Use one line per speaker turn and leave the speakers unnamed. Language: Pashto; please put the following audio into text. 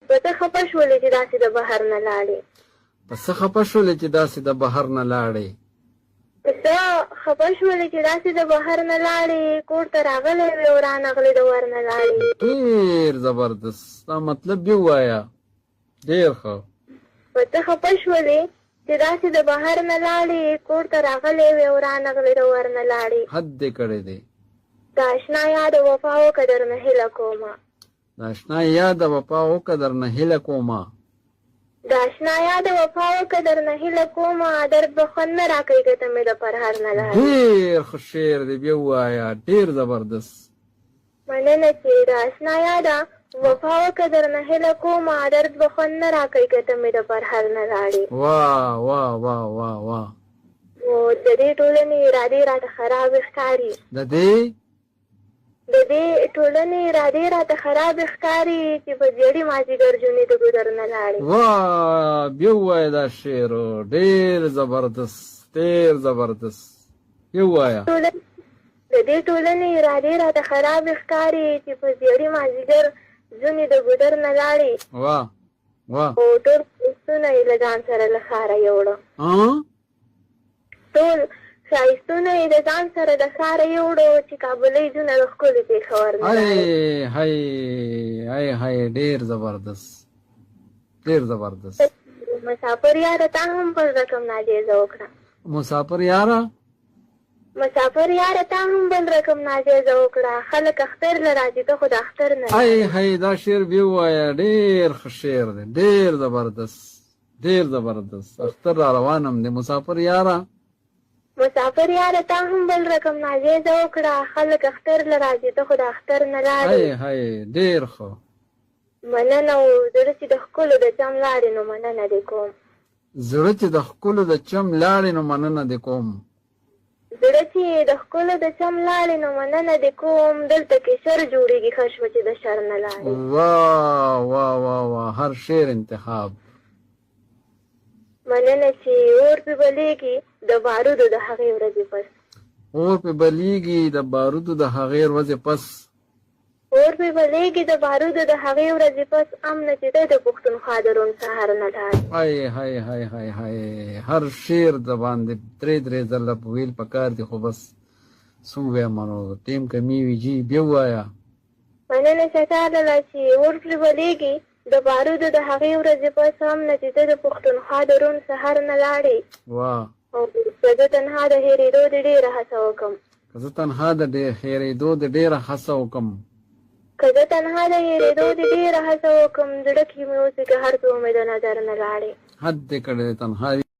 په څه خفه شولې چې داسې د بهر نه لاړې؟
په څه خفه شولې چې داسې د بهر نه لاړې؟
په څه خفه شولې چې داسې د بهر نه لاړې؟ کور ته راغلی وې او رانغلې د ور نه لاړې.
ډېر زبردست، دا مطلب دې ووایه. ډېر ښه.
په څه خفه شولې چې داسې د بهر نه لاړې؟ کور ته راغلی وې او رانغلې د ور نه لاړې.
حد دې کړی دی.
د اشنا یاد وفا و قدر نه هیله کومه.
د اشنا یاد وفا و قدر نه هیله کومه.
د اشنا یاد وفا و قدر نه هیله کومه. درد به خوند نه راکوي که ته مې د پرهر نه لاړې.
ډېر ښه شعر دی، بیا ووایه. ډېر زبردست.
مننه چې د اشنا یاده وفا و قدر نه هیله کومه. درد به خوند نه راکوي که ته مې د پرهر نه لاړې.
واه واه واه واه واه.
او د دې ټولنې ارادې راته خرابې ښکاري. د دې ټولنې ارادې راته خرابې ښکاري چې په زیړي مازدیګر جونې د ګودر نه لاړې.
واه، بیا ووایه دا شعر. ډېر زبردست، ډېر زبردست. بیا ووایه.
د دې ټولنې ارادې راته خرابې ښکاري چې په زیړي مازدیګر جونې د ګودر نه لاړې.
واه واه.
او ټول ښایستونه یې له ځان سره له ښاره یوړه. ټول ښایستونه یې د ځان سره د ښاره یوړو چې کابلۍ جونه د ښکلي پېښور نه لاړې.
هی هی هی، ډېر زبردست، ډېر زبردست.
مسافر یاره تا هم بل رقم ناجیزه وکړه.
مسافر یاره؟
مسافر یاره تا هم بل رقم ناجیزه وکړه. خلک اختر له راځي ته خو د اختر نه.
هی دا شعر بیا ووایه. ډېر ښه شعر دی، ډېر زبردست، ډېر زبردست. اختر را روانم دی. مسافر یاره،
مسافر یاره تا هم بل رقم ناجیزه وکړه. خلک اختر له راځي ته خو د اختر نه لاړې.
هی ډېر ښه.
مننه. او زړه چې د ښکلو د چم لاړې نو مننه دې کوم.
زړه چې د ښکلو د چم لاړې نو مننه دې کوم.
زړه چې د ښکلو د چم لاړې نو مننه دې کوم. دلته کې شر جوړېږي ښه شوه چې د شر نه لاړې.
واه واه واه واه، هر شعر انتخاب.
مننه چې اور پې بلیږي د بارودو د هغې ورځې پس.
اور پې بلیږي د بارودو د هغې ورځې پس.
اور پې بلیږي د بارودو د هغې ورځې پس. امنه چې دی د پښتونخوا د روڼ سهار نه لاړې.
هی هر شعر د باندې درې ځله په ویل پکار دي، خو بس څه ووایم نو ټیم کمی وي. جي بیا ووایه.
مننه شکاله چې اور پې بلیږي د بارودو د هغې ورځې پس. امنه چې دی د پښتونخوا د روڼ سهار نه لاړې.
واه.
او که زه تنها د هېرېدو د ډېره هڅه وکړم.
که زه تنها د هېرېدو د ډېره هڅه وکړم.
که زه تنها د هېرېدو د ډېره هڅه وکړم. زړه کې مې اوسې که هر څو مې د نظر نه لاړې.
حد دې کړی دی تنها